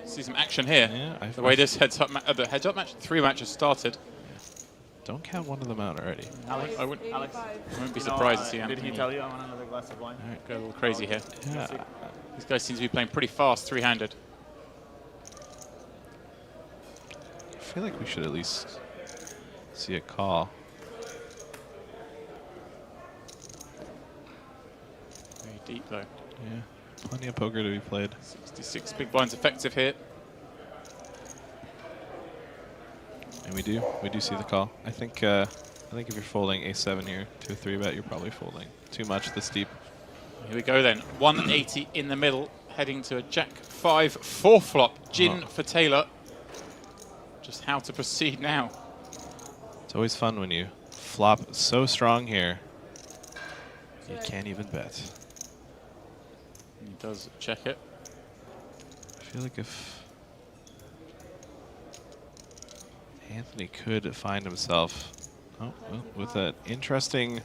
See some action here. Yeah, the way this heads-up match, 3 matches started. Don't count one of them out already. Alex, I wouldn't be you surprised know, to see Anthony. Did he tell you I want another glass of wine? All right, go a little crazy here. Yeah. These guys seem to be playing pretty fast, three-handed. I feel like we should at least see a call. Very deep though. Yeah, plenty of poker to be played. 66 big blinds effective here. And we do see the call. I think if you're folding a7 here to a 3-bet, you're probably folding too much this deep. Here we go then. 180 in the middle, heading to a Jack 5 4 flop. Gin for Taylor. Just how to proceed now. It's always fun when you flop so strong here. You can't even bet. And he does check it. I feel like if Anthony could find himself with an interesting,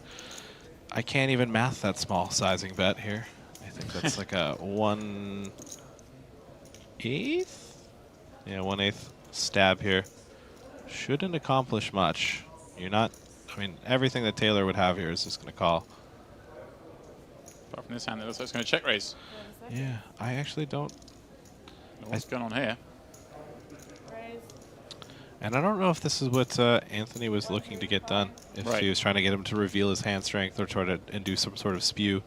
I can't even math that small sizing bet here. I think that's like a 1/8? Yeah, 1/8 stab here. Shouldn't accomplish much. You're not, I mean, everything that Taylor would have here is just going to call. Apart from this hand, it looks like it's going to check raise. Yeah, I actually don't. What's going on here? And I don't know if this is what Anthony was looking to get done. If he was trying to get him to reveal his hand strength or try to induce some sort of spew.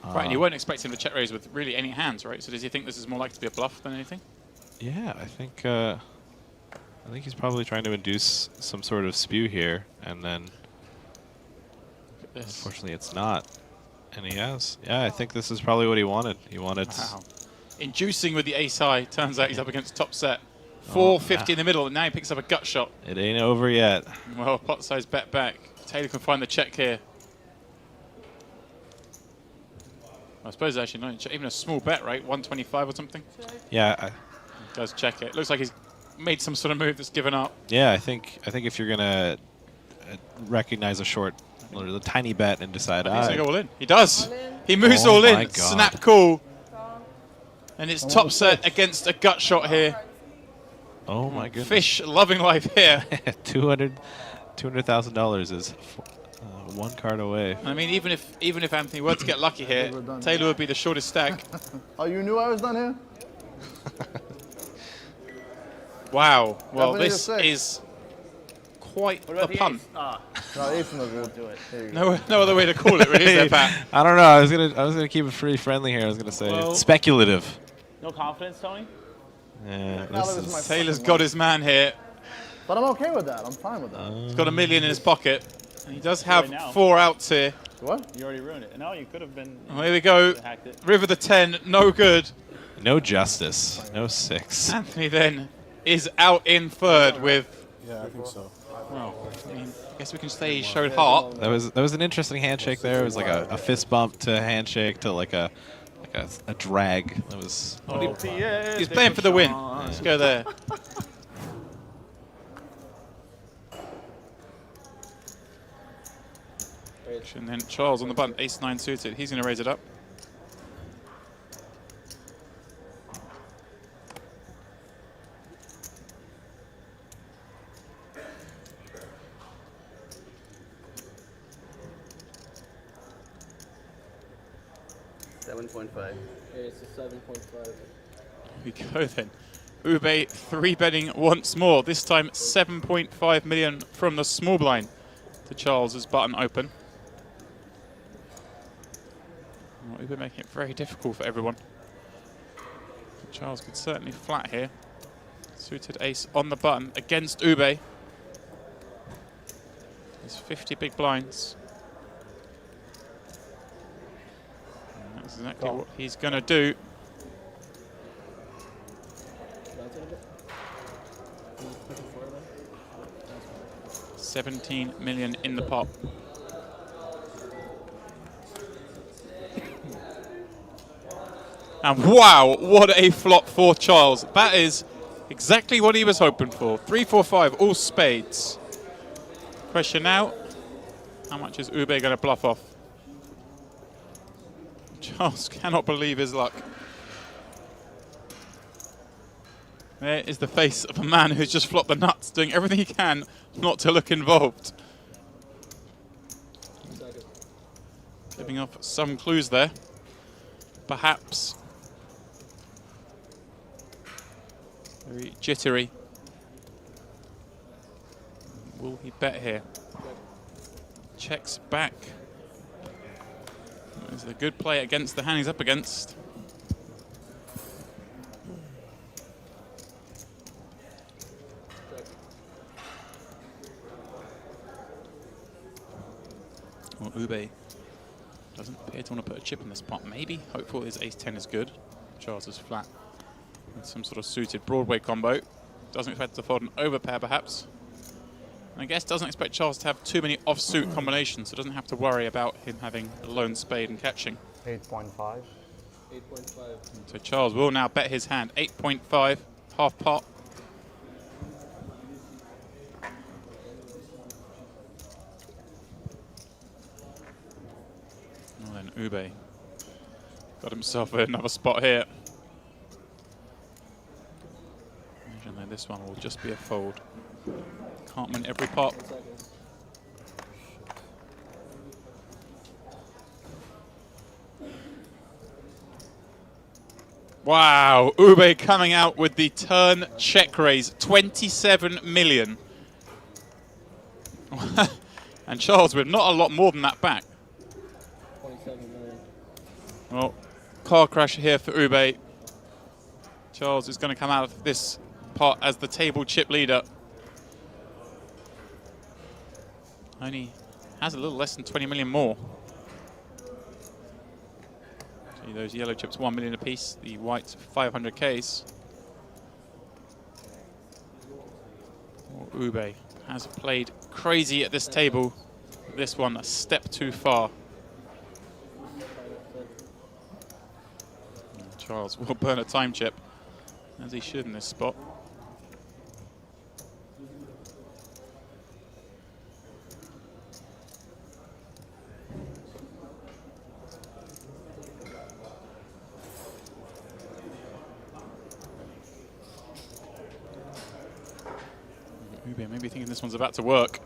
Right, and you weren't expecting him to check raise with really any hands, right? So does he think this is more likely to be a bluff than anything? Yeah, I think he's probably trying to induce some sort of spew here, and then unfortunately it's not. And he has. Yeah, I think this is probably what he wanted. He wanted. Wow. Inducing with the ace high. Turns out he's up against top set. 450 in the middle, and now he picks up a gut shot. It ain't over yet. Well, pot size bet back. Taylor can find the check here. I suppose actually not even a small bet, right? 125 or something. Yeah, he does check it. Looks like he's made some sort of move that's given up. Yeah, I think if you're gonna recognize a short, or a tiny bet and decide, he's gonna go all in. He does. He moves all in. Snap call. And it's top set against a gut shot here. Oh my goodness. Fish loving life here. $200,000 is one card away. I mean, even if Anthony were to get lucky here, Taylor would be the shortest stack. Oh, you knew I was done here? Wow. Well, this is quite a punt. No, ace no good. Do it. No other way to call it, really, is there, Pat? I don't know. I was gonna keep it pretty friendly here. I was gonna say speculative. No confidence, Tony? Yeah, Taylor's got his man here. But I'm okay with that. I'm fine with that. He's got $1 million in his pocket. And he does have 4 outs here. What? You already ruined it. No, you could have been. Well, here we go. River the 10, no good. No justice. No 6. Anthony then is out in third with. Yeah, I think so. Well, I mean, I guess we can say he showed heart. That was an interesting handshake there. It was like a fist bump to handshake to like a drag. That was. He's playing for the win. Let's go there. And then Charles on the button, ace-9 suited. He's going to raise it up. It's a 7.5. Here we go then. Ubaid 3-betting once more. This time 7.5 million from the small blind to Charles's button open. Well, Ubaid making it very difficult for everyone. Charles could certainly flat here. Suited ace on the button against Ubaid. There's 50 big blinds. And that's exactly what he's going to do. $17 million in the pot. And wow, what a flop for Charles. That is exactly what he was hoping for. 3, 4, 5, all spades. Question now, how much is Ubaid going to bluff off? Charles cannot believe his luck. There is the face of a man who's just flopped the nuts, doing everything he can not to look involved. Second. Giving off some clues there. Perhaps. Very jittery. Will he bet here? Checks back. Is a good play against the hand he's up against. Well, Ubaid doesn't appear to want to put a chip in this pot. Maybe hopeful his ace-10 is good. Charles is flat with some sort of suited Broadway combo. Doesn't expect to fold an overpair, perhaps. And I guess doesn't expect Charles to have too many offsuit combinations, so doesn't have to worry about him having a lone spade and catching. 8.5. 8.5. So Charles will now bet his hand. 8.5, half pot. Well then, Ubaid got himself another spot here. Imagine that this one will just be a fold. Can't win every pot. 10 seconds. Wow, Ubaid coming out with the turn check raise, 27 million. And Charles with not a lot more than that back. 27 million. Well, car crash here for Ubaid. Charles is going to come out of this pot as the table chip leader. Only has a little less than 20 million more. See those yellow chips, 1 million apiece. The white 500Ks. Ubaid has played crazy at this table. This one a step too far. Charles will burn a time chip, as he should in this spot. Ubaid maybe thinking this one's about to work.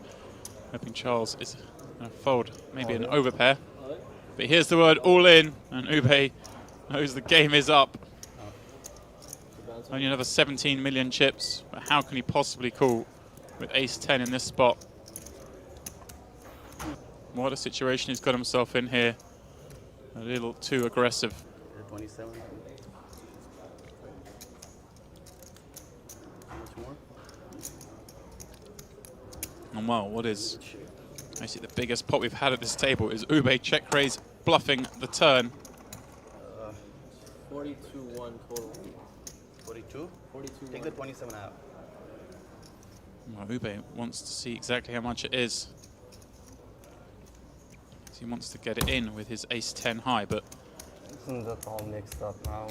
Hoping Charles is going to fold maybe an overpair. But here's the word all in, and Ubaid knows the game is up. Only another 17 million chips, but how can he possibly call with ace-10 in this spot? What a situation he's got himself in here. A little too aggressive. 27. How much more? And well, what is basically the biggest pot we've had at this table is Ubaid check raise bluffing the turn. 42-1 total. 42? 42-1. Take the 27 out. Well, Ubaid wants to see exactly how much it is. He wants to get it in with his ace-10 high, but Isn't that all mixed up now?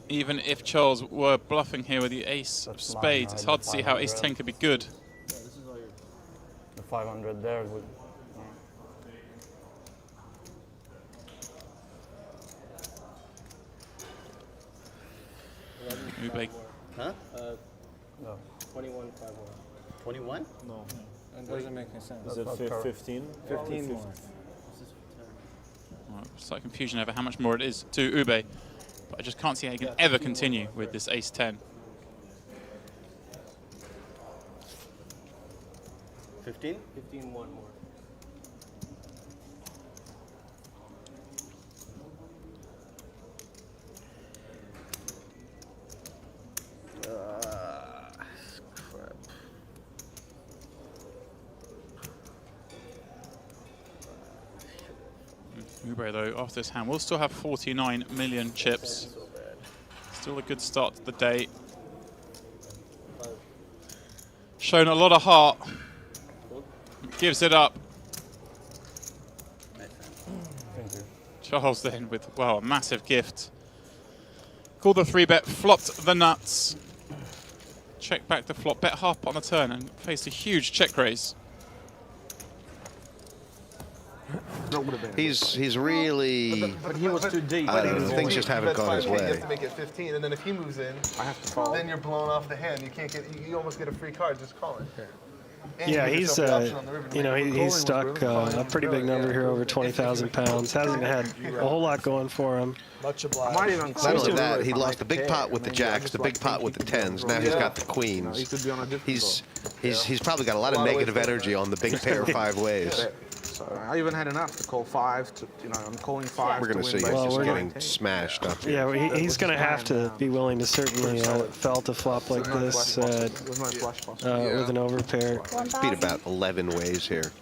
even if Charles were bluffing here with the ace of That's mine, spades, I it's had hard the to see how 500. ace-10 could be good. Yeah, this is all your. The 500 there would. Ubaid Huh? No. 21-5-1. 21? No, it doesn't make any sense. That's Is not it correct. 15? 15 more. This is for 10. Well, slight confusion over how much more it is to Ubaid, but I just can't see how he can ever continue with this ace-10. 15? 15-1 more. Crap. Ubaid, though, after this hand, will still have 49 million chips. So bad. Still a good start to the day. Shown a lot of heart. Gives it up. Nice hand. Thank you. Charles then with, well, a massive gift. Called the 3-bet, flopped the nuts. Check back the flop, bet half pot on the turn and faced a huge check raise. He's really. But he was too deep. Things just haven't gone his You have way. to make it 15, and then if he moves in, then you're blowing off the hand. You can't get. You almost get a free card. Just call it. And Yeah, you give he's yourself the option on the river to you know make it. he's stuck a pretty big number here, over 20,000 pounds. Hasn't had a whole lot going for him. Much obliged. Not only that, he lost the big pot with the jacks, the big pot with the tens. Now he's got the queens. He's probably got a lot of negative energy on the big pair 5 ways. So I even had enough to call 5. To, I'm calling 5. We're going to see. He's just getting smashed up here. Yeah, well, he's going to have to be willing to certainly felt a flop like this There's no flush possible. with an overpair. Beat about 11 ways here.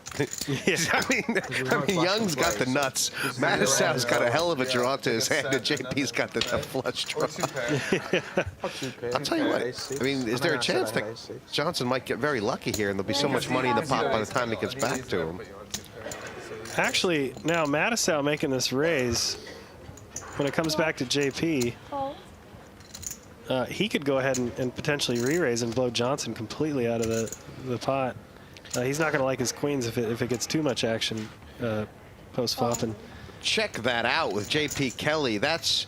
Yeah. I mean, Young's got the nuts. Matusow's got a hell of a draw to his hand, and JP's got the flush draw. I'll tell you what. I mean, is there a chance that Johnson might get very lucky here, and there'll be so much money in the pot by the time it gets back to him? Actually, now Matusow making this raise, when it comes back to JP, he could go ahead and potentially re-raise and blow Johnson completely out of the pot. He's not going to like his queens if it gets too much action post-flop. And check that out with JP Kelly. That's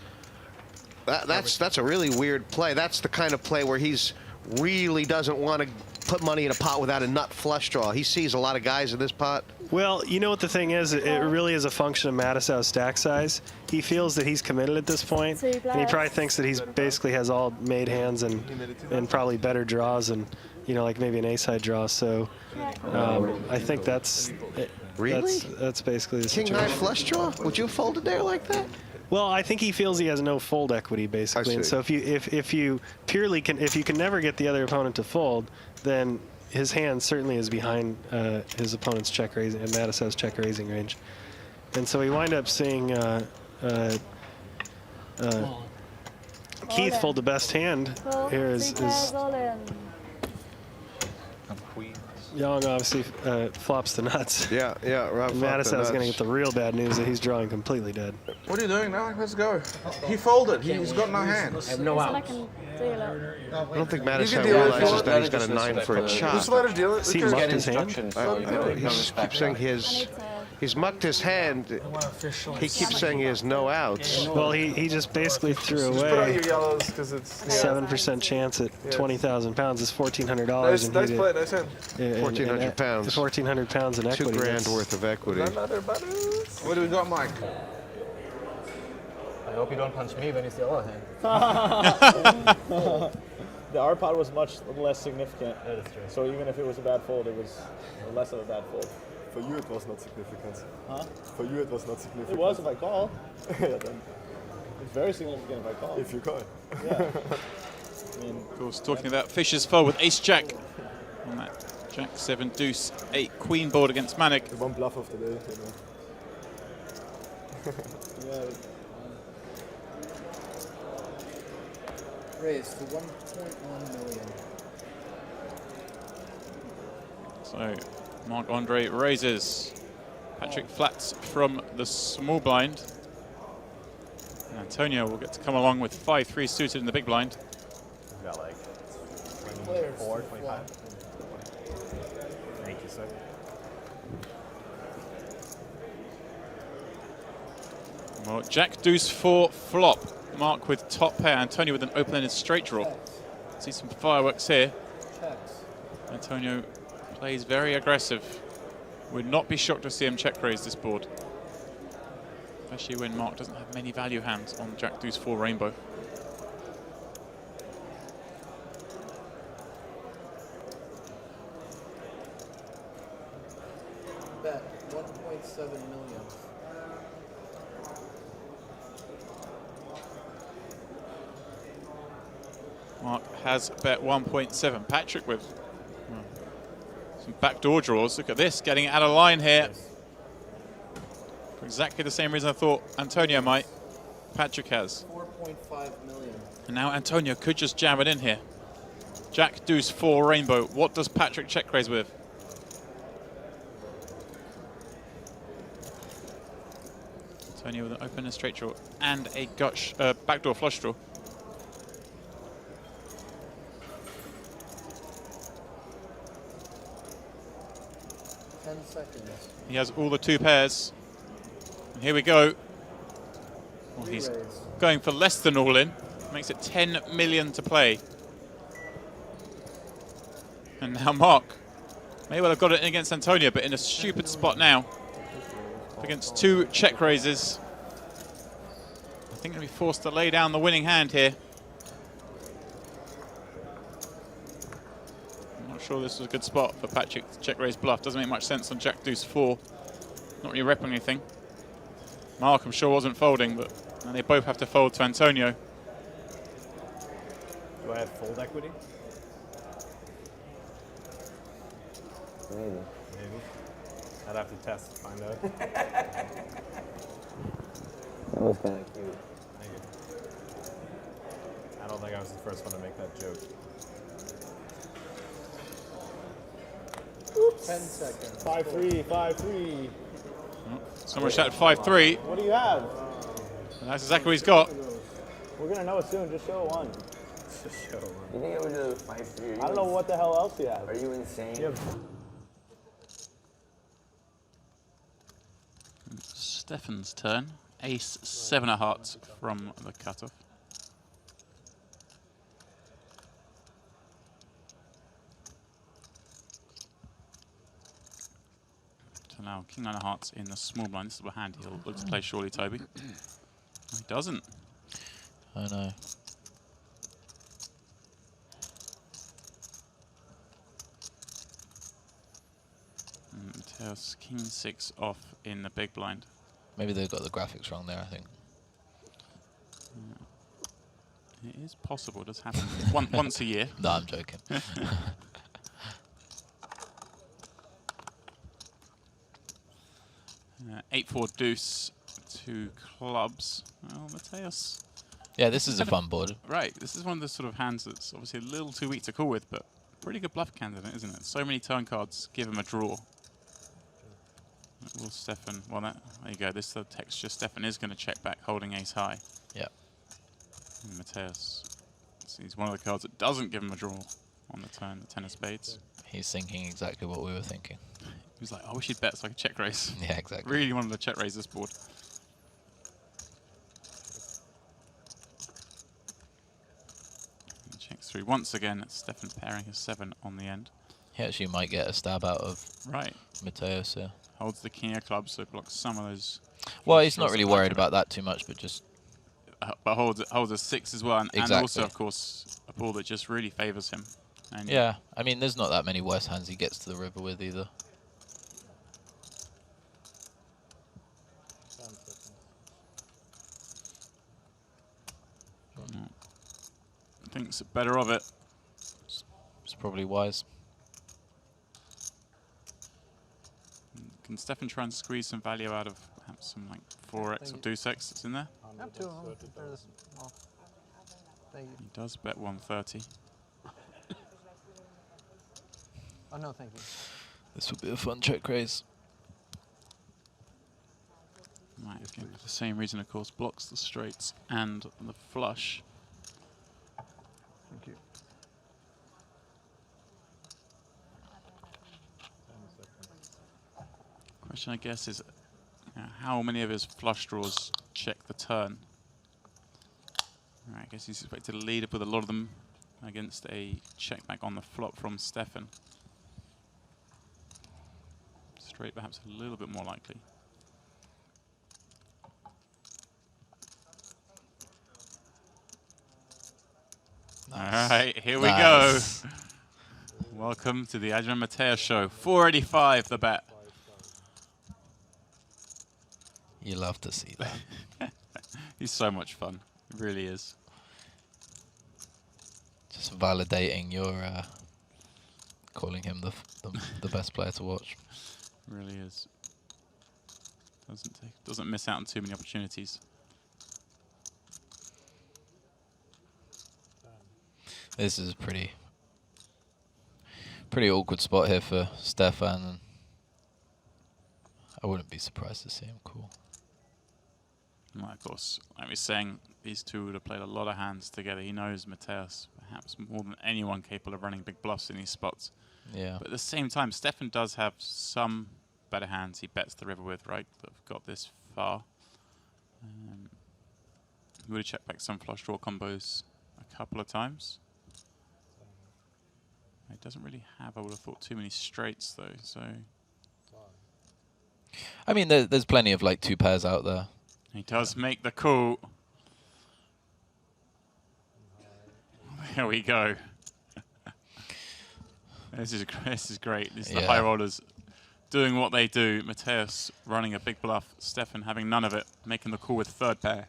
a really weird play. That's the kind of play where he's really doesn't want to put money in a pot without a nut flush draw. He sees a lot of guys in this pot. Well, you know what the thing is? It really is a function of Matusow's stack size. He feels that he's committed at this point, and he probably thinks that he's basically has all made hands and probably better draws and, like maybe an ace-high draw. So I think that's really that's basically the King situation. high flush draw. Would you have folded there like that? Well, I think he feels he has no fold equity basically, and so if you can never get the other opponent to fold, then his hand certainly is behind his opponent's check raising and Matusow's check raising range, and so we wind up seeing Keith fold the best hand here. Is Young obviously flops the nuts. Yeah. Rob Matusow's going to get the real bad news that he's drawing completely dead. What are you doing now? Let's go. He folded. He's got no hands. I have no outs. I don't think Matusow realizes that he's got a 9 for a chop. Just let her deal it. He mucked his hand. He keeps saying he's mucked his hand. He keeps saying he has no outs. Well, he just basically threw Just put out away your yellows because it's 7% chance at 20,000 pounds is $1,400. Nice play, nice hand. 1,400 pounds. 1,400 pounds in equity. $2 grand worth of equity. What do we got, Mike? I hope you don't punch me when it's the other hand. The R pot was much less significant. So even if it was a bad fold, it was less of a bad fold. For you, it was not significant. Huh? For you, it was not significant. It was if I call. Yeah, then it's very significant if I call. If you call. Yeah. I mean, Of course, talking about Fisher's fold with ace-jack on that jack 7 deuce 8 queen board against Manic. The one bluff of the day, yeah. Raise to 1.1 million. So Marc-Andre raises. Patrick flats from the small blind. And Antonio will get to come along with 5-3 suited in the big blind. We've got like 24, 25. Thank you, sir. Well, Jack deuce 4 flop. Mark with top pair. Antonio with an open-ended straight draw. See some fireworks here. Antonio plays very aggressive. Would not be shocked to see him check raise this board, especially when Mark doesn't have many value hands on Jack deuce 4 rainbow. Bet 1.7 million. Mark has bet 1.7. Patrick with some backdoor draws. Look at this, getting out of line here. For exactly the same reason I thought Antonio might. Patrick has. 4.5 million. And now Antonio could just jam it in here. Jack deuce 4 rainbow. What does Patrick check raise with? Antonio with an open and straight draw and a backdoor flush draw. Seconds. He has all the 2 pairs. And here we go. Well, he's going for less than all in. Makes it 10 million to play. And now Mark may well have got it in against Antonio, but in a stupid spot now. Against 2 check raises. I think he'll be forced to lay down the winning hand here. I'm not sure this was a good spot for Patrick to check raise bluff. Doesn't make much sense on Jack Deuce 4. Not really repping anything. Mark, I'm sure, wasn't folding, but and they both have to fold to Antonio. Do I have fold equity? Maybe. Maybe. I'd have to test to find out. That was kind of cute. Thank you. I don't think I was the first one to make that joke. 10 seconds. 5-3, 5-3. Someone shouted 5-3. What do you have? And that's exactly what he's got. We're gonna know it soon. Just show one. Just show one. You think it was a 5-3? I don't know what the hell else you have. Are you insane? Stefan's turn. Ace 7 of hearts from the cutoff. So now King 9 of hearts in the small blind. This is a hand he'll look to play surely, Toby. He doesn't. I know. Mateos King 6 off in the big blind. Maybe they've got the graphics wrong there, I think. Yeah. It is possible. It does happen once a year. No, I'm joking. 8-4 deuce, 2 clubs. Well, Mateos. Yeah, this is a fun board. Right, this is one of the sort of hands that's obviously a little too weak to call with, but pretty good bluff candidate, isn't it? So many turn cards give him a draw. Will Stefan, well, there you go. This is the texture. Stefan is going to check back, holding ace high. Yeah. And Mateos, he's one of the cards that doesn't give him a draw on the turn, the 10 of spades. He's thinking exactly what we were thinking. He was like, I wish he'd bet so I could check raise. Yeah, exactly. Really wanted to check raise this board. He checks through once again. It's Stefan pairing his 7 on the end. He actually might get a stab out of Matusow. Yeah. Holds the king of clubs, so blocks some of those. Well, he's not really worried about that too much, but just. But holds a 6 as well, and also, of course, a ball that just really favours him. And yeah, I mean, there's not that many worse hands he gets to the river with either. Thinks better of it. It's probably wise. Can Stefan try and squeeze some value out of perhaps some like 4x or deuce x that's in there? He does bet 130. Oh no, thank you. This would be a fun check raise. Right, again, for the same reason, of course, blocks the straights and the flush. Thank you. Question, I guess, is how many of his flush draws check the turn? Right, I guess he's expected to lead up with a lot of them against a check back on the flop from Stefan. Straight perhaps a little bit more likely. Nice. All right, here we go. Welcome to the Adrian Matusow show. 485 the bet. You love to see that. He's so much fun. It really is. Just validating your calling him the best player to watch. Really is. Doesn't miss out on too many opportunities. This is a pretty awkward spot here for Stefan, and I wouldn't be surprised to see him call. Well, of course, like we were saying, these two would have played a lot of hands together. He knows Matusow perhaps more than anyone capable of running big bluffs in these spots. Yeah. But at the same time, Stefan does have some better hands he bets the river with, right? That have got this far. He would have checked back some flush draw combos a couple of times. He doesn't really have, I would have thought, too many straights though. So I mean, there's plenty of like 2 pairs out there. he does make the call. There we go. This is great. This is the high rollers doing what they do. Mateus running a big bluff. Stefan having none of it, making the call with 3rd pair.